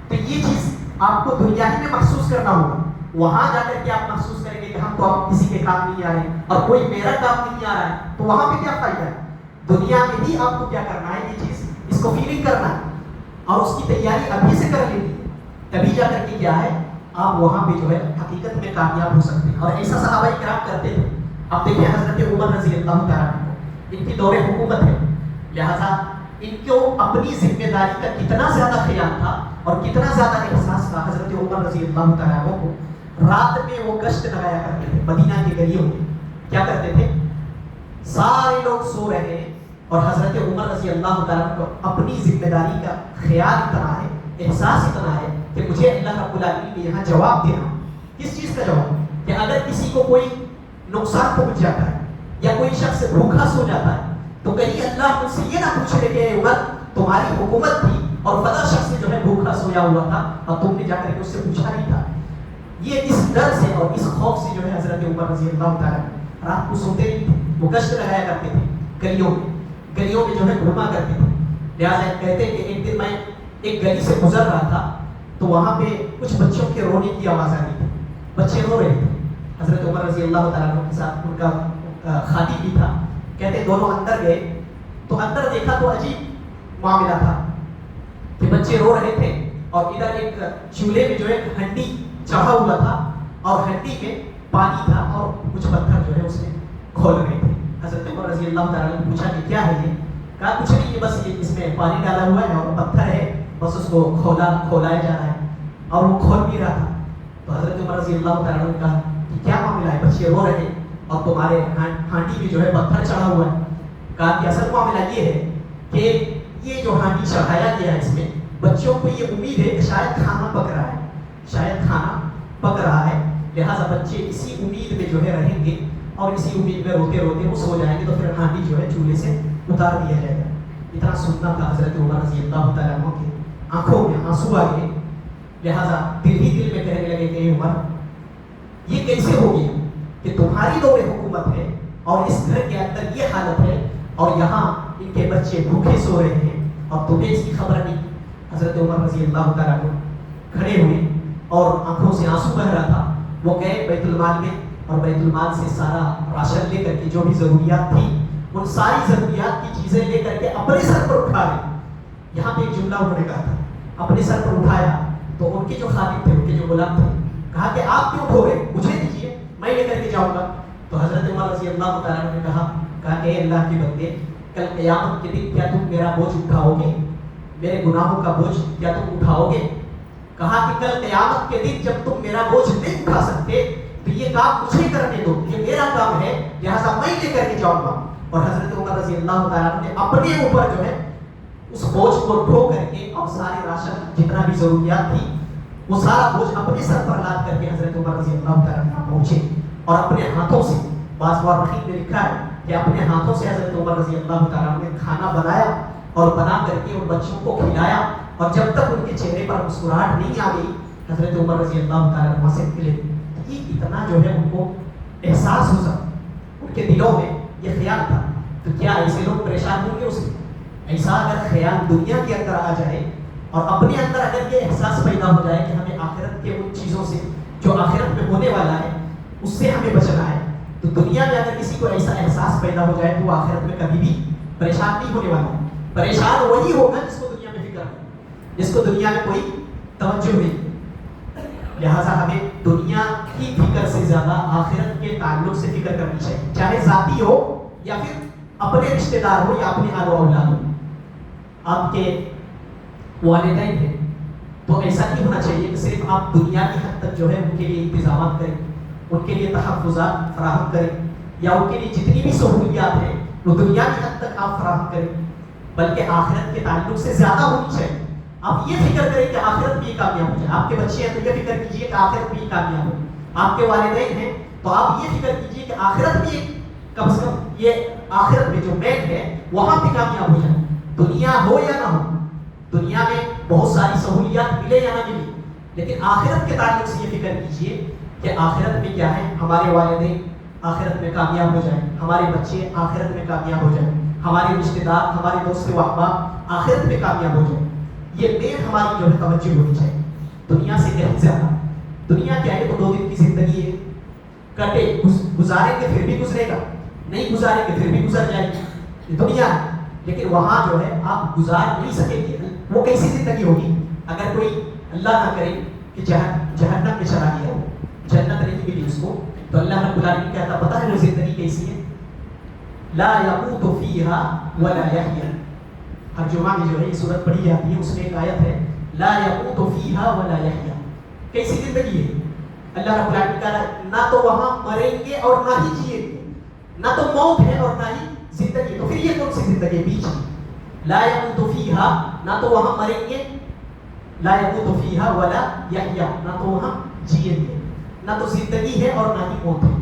تو یہ چیز آپ کو دنیا ہی میں محسوس کرنا ہوگا. وہاں جا کر کے آپ محسوس کریں گے کہ ہم تو اب کسی کے کام نہیں آ رہے اور کوئی میرا کام نہیں آ رہا ہے, تو وہاں پہ کیا فائدہ ہے؟ دنیا میں ہی آپ کو کیا کرنا ہے, یہ چیز اس کو فیلنگ کرنا ہے اور اس کی تیاری ابھی سے کر لینی ہے. تبھی جا کر کے کیا ہے, آپ وہاں پہ جو ہے حقیقت میں کامیاب ہو سکتے ہیں. اور ایسا صحابہ کرام کرتے تھے. اب دیکھیں حضرت عمر رضی اللہ تعالیٰ عنہ, ان کی دور حکومت ہے, لہذا ان کو اپنی ذمہ داری کا کتنا زیادہ خیال تھا اور کتنا زیادہ احساس تھا. حضرت عمر رضی اللہ تعالیٰ عنہ کو رات میں وہ گشت لگایا کرتے تھے مدینہ کے گلیوں میں. کیا کرتے تھے, سارے لوگ سو رہے ہیں اور حضرت عمر رضی اللہ تعالیٰ عنہ کو اپنی ذمہ داری کا خیال اتنا ہے, احساس اتنا ہے کہ مجھے اللہ رب العالمین نے یہاں جواب دینا. کس چیز کا جواب؟ کہ اگر کسی کو کوئی نقصان پہنچ جاتا ہے یا کوئی شخص بھوکا سو جاتا ہے تو کہیں اللہ مجھ سے یہ نہ پوچھ لے کہ عمر تمہاری حکومت تھی اور فلاں شخص جو ہے بھوکا سویا ہوا تھا اور تم نے جا کر کے اس سے پوچھا نہیں تھا. یہ اس ڈر سے اور اس خوف سے جو ہے حضرت عمر رضی اللہ تعالیٰ رات کو سوتے نہیں تھے. وہ گشت لگایا کرتے تھے گلیوں میں جو ہے گھوما کرتے تھے. لہٰذا کہتے کہ ایک دن میں ایک گلی سے گزر رہا تھا تو وہاں پہ کچھ بچوں کے رونے کی آواز آ رہی تھی. بچے رو رہے تھے. حضرت عمر رضی اللہ تعالیٰ عنہ کے ساتھ ان کا خادم بھی تھا. کہتے دونوں اندر گئے تو اندر دیکھا تو عجیب معاملہ تھا کہ بچے رو رہے تھے اور ادھر ایک چولہے میں جو ہے ہنڈی چڑھا ہوا تھا اور ہنڈی میں پانی تھا اور کچھ پتھر جو ہے اس میں کھول رہے تھے. حضرت عمر رضی اللہ تعالیٰ نے پوچھا کہ کیا ہے یہ؟ کہا کچھ نہیں, یہ بس یہ اس میں پانی ڈالا ہوا ہے اور پتھر ہے, بس اس کو کھولایا جا رہا ہے. اور وہ کھول بھی رہا تھا. تو حضرت عمر رضی اللہ تعالیٰ نے کہا کہ کیا معاملہ ہے, بچے رو رہے اور تمہارے ہانڈی میں جو ہے پتھر چڑھا ہوا ہے. کہا کہ اصل معاملہ یہ ہے کہ یہ جو ہانڈی چڑھایا گیا ہے اس میں بچوں کو یہ امید ہے کہ شاید کھانا پک رہا ہے, لہٰذا بچے اسی امید میں جو ہے رہیں گے اور اسی امید میں روتے روتے وہ سو جائیں گے تو پھر ہانڈی جو ہے چولہے سے اتار دیا جائے گا. اتنا سننا تھا حضرت عمر رضی اللہ تعالیٰ عنہ کے آنکھوں میں آنسو آ گئے. لہٰذا دل ہی دل میں کہنے لگے کہ عمر یہ کیسے ہو گیا کہ تمہاری دور حکومت ہے اور اس گھر کے اندر یہ حالت ہے اور یہاں ان کے بچے بھوکے سو رہے ہیں اور تمہیں اس کی خبر نہیں. حضرت عمر رضی اللہ تعالیٰ عنہ کھڑے ہوئے اور آنکھوں سے آنسو بہ رہا تھا. وہ گئے بیت المال میں اور بیت المال سے سارا راشن لے کر کے جو بھی ضروریات تھی ان ساری ضروریات کی چیزیں لے کر کے اپنے سر پر اٹھا لے. یہاں پہ ایک جملہ انہوں نے کہا تھا, اپنے سر پر اٹھایا تو ان کے جو خادم تھے, ان کے جو غلام تھے, کہا کہ آپ کیوں اٹھو گے, مجھے دیجیے میں لے کر کے جاؤں گا. تو حضرت عمر رضی اللہ تعالیٰ نے کہا کہ اے اللہ کے بندے, کل قیامت کے دن کیا تم میرا بوجھ اٹھاؤ گے, میرے گناہوں کا بوجھ کیا تم اٹھاؤ گے؟ کہا کہ کل قیامت کے دن جب تم میرا بوجھ نہیں اٹھا سکتے تو یہ کام مجھے کرنے دو, یہ میرا کام ہے, لہٰذا میں لے کر کے جاؤں گا. اور حضرت عمر رضی اللہ تعالیٰ نے اپنے اوپر جو ہے اس بوجھ کو ڈھو کر کے اور سارے راشن جتنا بھی ضروریات تھی وہ سارا بوجھ اپنے سر پر لاد کر کے حضرت عمر رضی اللہ تعالیٰ پہنچے اور اپنے ہاتھوں سے, بعض مورخین نے لکھا ہے کہ اپنے ہاتھوں سے حضرت عمر رضی اللہ تعالیٰ نے کھانا بنایا اور بنا کر کے ان بچوں کو کھلایا. اور جب تک ان کے چہرے پر مسکراہٹ نہیں آ گئی حضرت عمر رضی اللہ تعالیٰ وہاں سے نکلے. یہ اتنا جو ہے ان کو احساس ہو سکتا, ان کے دلوں میں یہ خیال تھا. تو کیا ایسے لوگ پریشان ہوں گے اس میں؟ ایسا اگر خیال دنیا کے اندر آ جائے اور اپنے اندر اگر یہ احساس پیدا ہو جائے کہ ہمیں آخرت کے ان چیزوں سے جو آخرت میں ہونے والا ہے اس سے ہمیں بچنا ہے, تو دنیا میں اگر کسی کو ایسا احساس پیدا ہو جائے تو وہ آخرت میں کبھی بھی پریشان نہیں ہونے والا. پریشان وہی ہوگا جس کو دنیا میں فکر ہے, جس کو دنیا میں کوئی توجہ نہیں. لہٰذا ہمیں دنیا کی فکر سے زیادہ آخرت کے تعلق سے فکر کرنی چاہیے, چاہے ذاتی ہو یا پھر اپنے رشتہ دار ہو یا اپنے آل و اولاد ہو. آپ کے والدین ہیں تو ایسا نہیں ہونا چاہیے کہ صرف آپ دنیا کی حد تک جو ہے ان کے لیے انتظامات کریں, ان کے لیے تحفظات فراہم کریں یا ان کے لیے جتنی بھی سہولیات ہیں وہ دنیا کی حد تک آپ فراہم کریں, بلکہ آخرت کے تعلق سے زیادہ ہونی چاہیے. آپ یہ فکر کریں کہ آخرت بھی کامیاب ہو جائے. آپ کے بچے ہیں تو یہ فکر کیجیے کہ آخرت بھی کامیاب ہو. آپ کے والدین ہیں تو آپ یہ فکر کیجیے کہ آخرت بھی کم سے کم یہ آخرت میں جو میٹ ہے وہاں بھی کامیاب ہو جائے. دنیا ہو یا نہ ہو, دنیا میں بہت ساری سہولیات ملے یا نہ ملے, لیکن آخرت کے تعلق سے یہ فکر کیجیے کہ آخرت میں کیا ہے, ہمارے والدین آخرت میں کامیاب ہو جائیں, ہمارے بچے آخرت میں کامیاب ہو جائیں, ہمارے رشتے دار، ہمارے دوست و احباب آخرت میں کامیاب ہو جائیں، یہ مین ہماری جو ہے توجہ ہونی چاہیے۔ دنیا سے کہیں زیادہ، دنیا کیا ہے، تو 2 دن کی زندگی ہے، کٹے گزاریں گے پھر بھی گزرے گا، نہیں گزاریں گے پھر بھی گزر جائے گی، یہ دنیا ہے۔ لیکن وہاں جو ہے آپ گزار نہیں سکیں گے، وہ کیسی زندگی ہوگی؟ اگر کوئی اللہ نہ کرے کہ جہنم میں چلا گیا ہو، جنت نہیں ملی اس کو، تو اللہ رب العالمین کہتا پتہ ہے وہ زندگی کیسی ہے؟ لا يموت فيها ولا يحيا۔ ہر جمعہ میں جو ہے یہ سورت پڑھی جاتی ہے، اس میں ایک آیت ہے لا يموت فيها ولا يحيا۔ کیسی زندگی ہے؟ اللہ رب العالمین کہا نہ تو وہاں مریں گے اور نہ ہی جئیں گے، نہ تو موت ہے اور نہ ہی زندگی، تو پھر یہ کون سی زندگی ہے بیچ میں؟ لا يموت فيها، نہ تو وہاں مریں گے، لا يموت فيها ولا يحيا، نہ تو وہاں جئیں گے، نہ تو زندگی ہے اور نہ ہی موت ہے،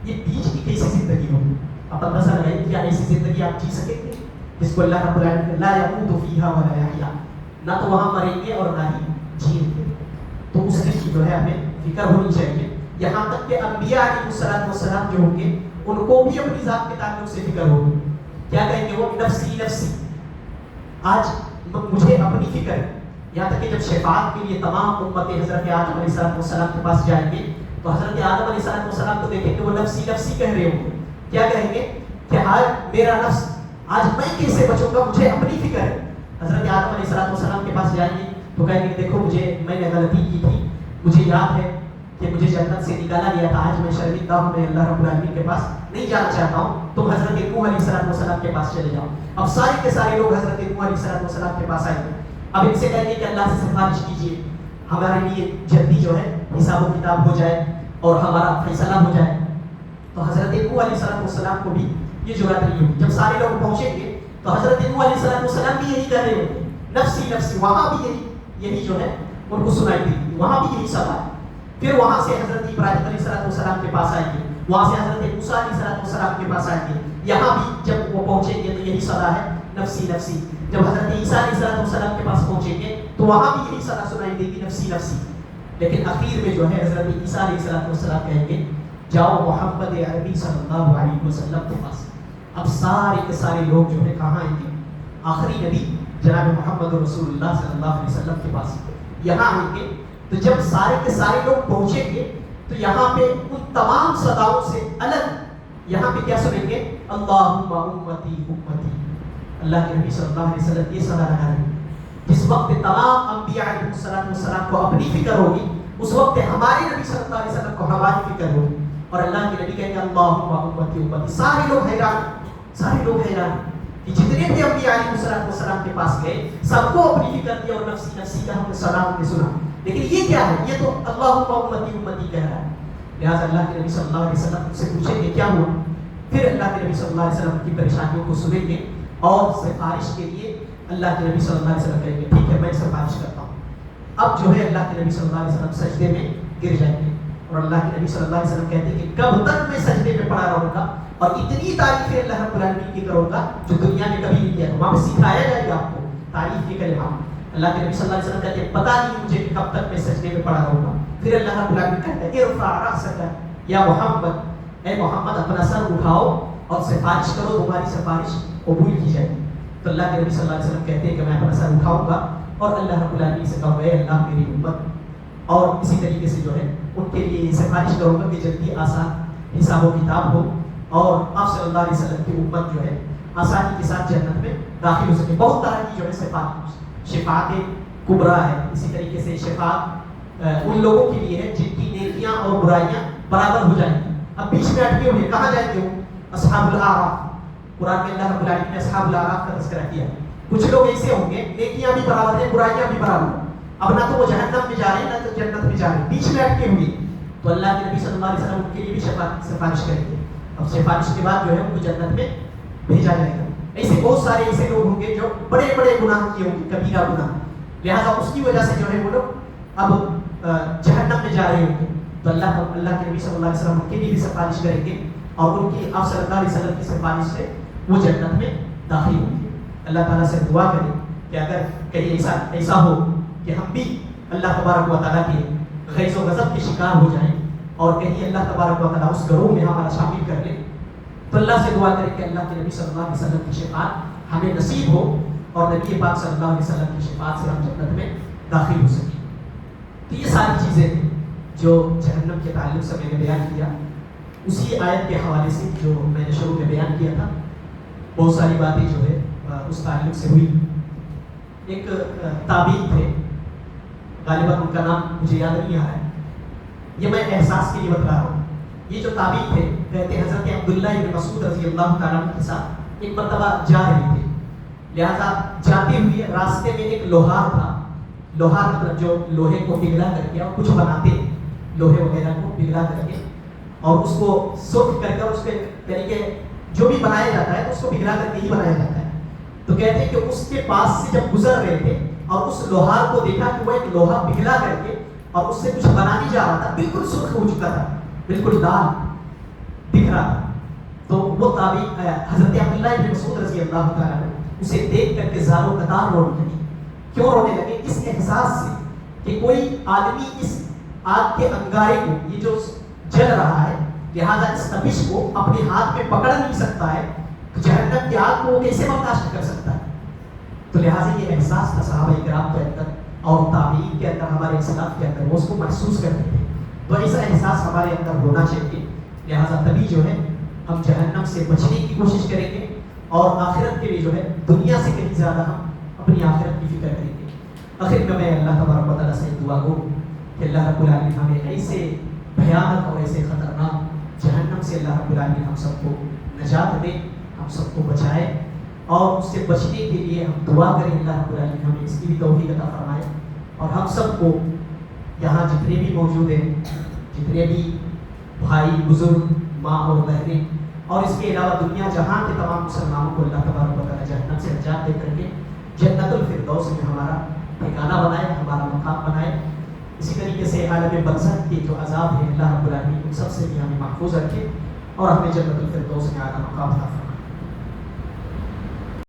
یہ بیچ کی کیسی زندگی ہوگی؟ آپ اندازہ لگائیں کیا ایسی زندگی آپ جی سکیں گے جس کو اللہ رب العالمین لا يموت فيها ولا يحيا، نہ تو وہاں مریں گے اور نہ ہی جئیں گے؟ تو اس کی جو ہے ہمیں فکر ہونی چاہیے، یہاں تک کہ انبیاء علیہ السلام جو ہوں گے ان کو بھی اپنی ذات کے تعلق سے فکر ہوگی، کیا کہیں گے وہ؟ نفسی نفسی، آج مجھے اپنی فکر ہے۔ یہاں تک کہ جب شفاعت کے لیے تمام امت حضرت آدم علیہ السلام کے پاس جائیں گے تو حضرت آدم علیہ السلام کو دیکھیں گے وہ نفسی نفسی کہہ رہے ہوں گے، کیا کہیں گے کہ آج میرا نفس، آج میں کیسے بچوں گا، مجھے اپنی فکر ہے۔ حضرت آدم علیہ السلام کے پاس جائیں گے تو کہیں گے دیکھو میں نے غلطی کی تھی، مجھے یاد ہے کہ مجھے جنت سے نکالا گیا تھا، آج میں شرمندہ ہوں، میں اللہ رب العالمین کے پاس نہیں جانا چاہتا ہوں، تم حضرت نوح علیہ السلام کے پاس چلے جاؤ۔ اب سارے کے سارے لوگ حضرت نوح علیہ السلام کے پاس آئیں گے، اب ان سے کہیں گے کہ اللہ سے سفارش کیجیے ہمارے لیے جلدی جو ہے حساب و کتاب ہو جائے اور ہمارا فیصلہ ہو جائے۔ تو حضرت نوح علیہ السلام کو بھی یہ جرات نہیں ہوگی، جب سارے لوگ پہنچیں گے تو حضرت نوح علیہ السلام بھی یہی کہہ رہے ہوں گے نفسی نفسی، وہاں بھی یہی جو ہے ان کو سنائی دی، وہاں بھی یہی سوال ہے۔ پھر وہاں سے حضرت ابراہیم علیہ السلام کے پاس آئیں گے، وہاں سے حضرت موسیٰ علیہ السلام کے پاس آئیں گے، یہاں بھی جب وہ پہنچیں گے تو یہی صدا ہے نفسی نفسی۔ جب حضرت عیسیٰ علیہ السلام کے پاس پہنچیں گے تو وہاں بھی یہی صدا سنائی دے گی نفسی نفسی۔ لیکن اخیر میں جو ہے حضرت عیسیٰ علیہ السلام کہیں گے جاؤ محمد عربی صلی اللہ علیہ وسلم کے پاس۔ اب سارے کے سارے لوگ جو ہے کہاں آئیں گے؟ آخری نبی جناب محمد رسول اللہ صلی اللہ علیہ وسلم کے پاس یہاں آئیں گے۔ تو جب سارے کے سارے لوگ پہنچیں گے تو یہاں پہ ان تمام صداؤں سے الگ یہاں پہ کیا سنیں گے؟ اللہم امتی امتی، اللہ کے نبی صلی اللہ علیہ وسلم یہ صدا لگا رہے ہیں۔ جس وقت تمام انبیاء علیہ السلام کو اپنی فکر ہوگی، اس وقت ہمارے نبی صلی اللہ علیہ وسلم کو ہماری فکر ہوگی، اور اللہ کے نبی کہیں گے اللہم امتی امتی۔ سارے لوگ حیران کہ جتنے بھی انبیاء علیہ السلام کے پاس گئے سب کو اپنی فکر دی اور نفسی نفسی کا ہم نے سلام نے سنا، لیکن یہ کیا ہے؟ یہ تو اللہم امتی امتی کہہ رہا ہے۔ لہٰذا اللہ کے نبی صلی اللہ علیہ وسلم سے پوچھیں گے کیا ہوا، پھر اللہ کے نبی صلی اللہ علیہ وسلم کی پریشانیوں کو سنیں گے اور سفارش کے لیے اللہ کے نبی صلی اللہ علیہ وسلم کہیں گے ٹھیک ہے میں سفارش کرتا ہوں۔ اب جو ہے اللہ کے نبی صلی اللہ علیہ وسلم سجدے میں گر جائیں گے اور اللہ کے نبی صلی اللہ علیہ وسلم کہتے ہیں کہ کب تک میں سجدے میں پڑا رہوں گا اور اتنی تعریفیں اللہ رب العالمین کی کروں گا جو دنیا میں کبھی نہیں کیا۔ وہاں پہ سکھایا جائے گا آپ کو تعریف کے کلمات۔ اللہ کے نبی صلی اللہ علیہ وسلم کہتے ہیں پتہ نہیں مجھے کہ کب تک میں سجدے میں پڑا رہوں گا۔ پھر اللہ رب العالمین کہتا ہے ارفع رأسک یا محمد، اے محمد اپنا سر اٹھاؤ اور سفارش کرو، تمہاری سفارش قبول کی جائے گی۔ تو اللہ کے نبی صلی اللہ علیہ وسلم کہتے ہیں کہ میں اپنا سر اٹھاؤں گا اور اللہ رب العالمین سے کہوں گا اے اللہ میری امت، اور اسی طریقے سے جو ہے ان کے لیے سفارش کروں گا کہ جلدی آسان حساب و کتاب ہو اور آپ صلی اللہ علیہ وسلم کی امت جو ہے آسانی کے ساتھ جنت میں داخل ہو سکے۔ بہت طرح کی جو ہے شفاعت کبریٰ ہے، اسی طریقے سے شفاعت ان لوگوں کے لیے ہے جن کی نیکیاں اور برائیاں برابر ہو جائیں گی۔ اب بیچ میں اٹکے ہوئے کہاں جائیں گے وہ؟ اصحاب الاعراف۔ قرآن میں اللہ رب العالمین نے اصحاب الاعراف کا تذکرہ کیا۔ کچھ لوگ ایسے ہوں گے نیکیاں بھی برابر ہیں برائیاں بھی برابر ہیں، اب نہ تو وہ جہنم میں جا رہے ہیں نہ تو جنت میں جا رہے ہیں، بیچ میں اٹکے ہوئے، تو اللہ کے نبی صلی اللہ علیہ وسلم ان کے لیے بھی سفارش کریں گے۔ اب سفارش کے بعد جو ہے ان کو جنت میں بھیجا جائے گا۔ ایسے بہت سارے ایسے لوگ ہوں گے جو بڑے بڑے گناہ کیے ہوں گے، کبیرہ گناہ، لہٰذا اس کی وجہ سے جو ہے وہ لوگ اب جہنم میں جا رہے ہوں گے، تو اللہ کے نبی صلی اللہ علیہ وسلم ان کے لیے بھی سفارش کریں گے اور ان کی آپ صلی اللہ علیہ وسلم کی سفارش سے وہ جنت میں داخل ہوں گے۔ اللہ تعالیٰ سے دعا کریں کہ اگر کہیں ایسا ہو کہ ہم بھی اللہ تبارک و تعالیٰ کے غیظ و غضب کے شکار ہو جائیں اور کہیں اللہ تبارک و تعالیٰ اس گروہ میں ہمارا شامل کر لے، تو اللہ سے دعا کریں کہ اللہ کے نبی صلی اللہ علیہ وسلم کی شفاعت ہمیں نصیب ہو اور نبی پاک صلی اللہ علیہ وسلم کی شفاعت سے ہم جنت میں داخل ہو سکیں. تو یہ ساری چیزیں ہیں جو جہنم کے تعلق سے میں نے بیان کیا. اسی آیت کے حوالے سے جو میں نے شروع میں بیان کیا تھا بہت ساری باتیں جو ہے اس تعلق سے ہوئی. ایک تابعی تھے, غالباً ان کا نام مجھے یاد نہیں آ رہا ہے, یہ میں احساس کے لیے بتا رہا ہوں. یہ جو تابعی تھے کہتے حضرت عبداللہ ابن مسعود رضی اللہ تعالیٰ عنہ کے ساتھ ایک مرتبہ جا رہے تھے, لہذا جاتے ہوئے راستے میں ایک لوہار تھا. لوہار مطلب جو لوہے کو پگھلا کر کے اور کچھ بناتے ہیں, لوہے وغیرہ کو پگھلا کر کے اور اس کو سرخ کر کر اس پہ یعنی کہ جو بھی بنایا جاتا ہے تو اس کو پگھلا کر کے ہی بنایا جاتا ہے. تو کہتے ہیں کہ اس کے پاس سے جب گزر رہے تھے اور اس لوہار کو دیکھا کہ وہ ایک لوہا پگھلا کر کے اور اس سے کچھ بنانے جا رہا تھا, بالکل سرخ ہو چکا تھا, بالکل لال دکھ رہا تھا. تو وہ تابعی حضرت عبداللہ ابن مسعود رضی اللہ تعالیٰ عنہ اسے دیکھ کر کے زاروں قطار رونے لگے. کیوں رونے لگے؟ اس احساس سے کہ کوئی آدمی اس آگ کے انگارے کو, یہ جو جل رہا ہے, لہذا اس تپش کو اپنے ہاتھ میں پکڑ نہیں سکتا ہے, جہنم کی آگ کو وہ کیسے برداشت کر سکتا ہے. تو لہٰذا یہ احساس تھا صحابہ کرام کے اندر اور تابعین کے اندر, ہمارے اسلاف کے اندر, وہ اس کو محسوس کرتے تھے. تو ایسا احساس ہمارے اندر ہونا چاہیے. لہٰذا تبھی جو ہے ہم جہنم سے بچنے کی کوشش کریں گے اور آخرت کے لیے جو ہے دنیا سے کہیں زیادہ ہم اپنی آخرت کی فکر کریں گے. آخر میں اللہ تبارک و تعالیٰ سے دعا گو کہ اللہ رب العالمین ہمیں ایسے بھیانک اور ایسے خطرناک جہنم سے اللہ رب العالمین ہم سب کو نجات دے, ہم سب کو بچائے اور اس سے بچنے کے لیے ہم دعا کریں. اللہ رب العالمین ہمیں اس کی بھی توفیق عطا فرمائے اور ہم سب کو یہاں جتنے بھی موجود ہیں, جتنے بھی بھائی بزرگ, ماں اور بہنیں اور اس کے علاوہ دنیا جہاں کے تمام مسلمانوں کو اللہ تبارک و تعالیٰ جہنم سے نجات دے کر کے جنت الفردوس میں ہمارا ٹھکانہ بنائے, ہمارا مقام بنائے. اسی طریقے سے عالم برزخ کے جو عذاب ہے اللہ رب العالمین ان سب سے بھی ہمیں محفوظ رکھے اور ہمیں جنت الفردوس میں اعلیٰ مقام عطا فرمائے.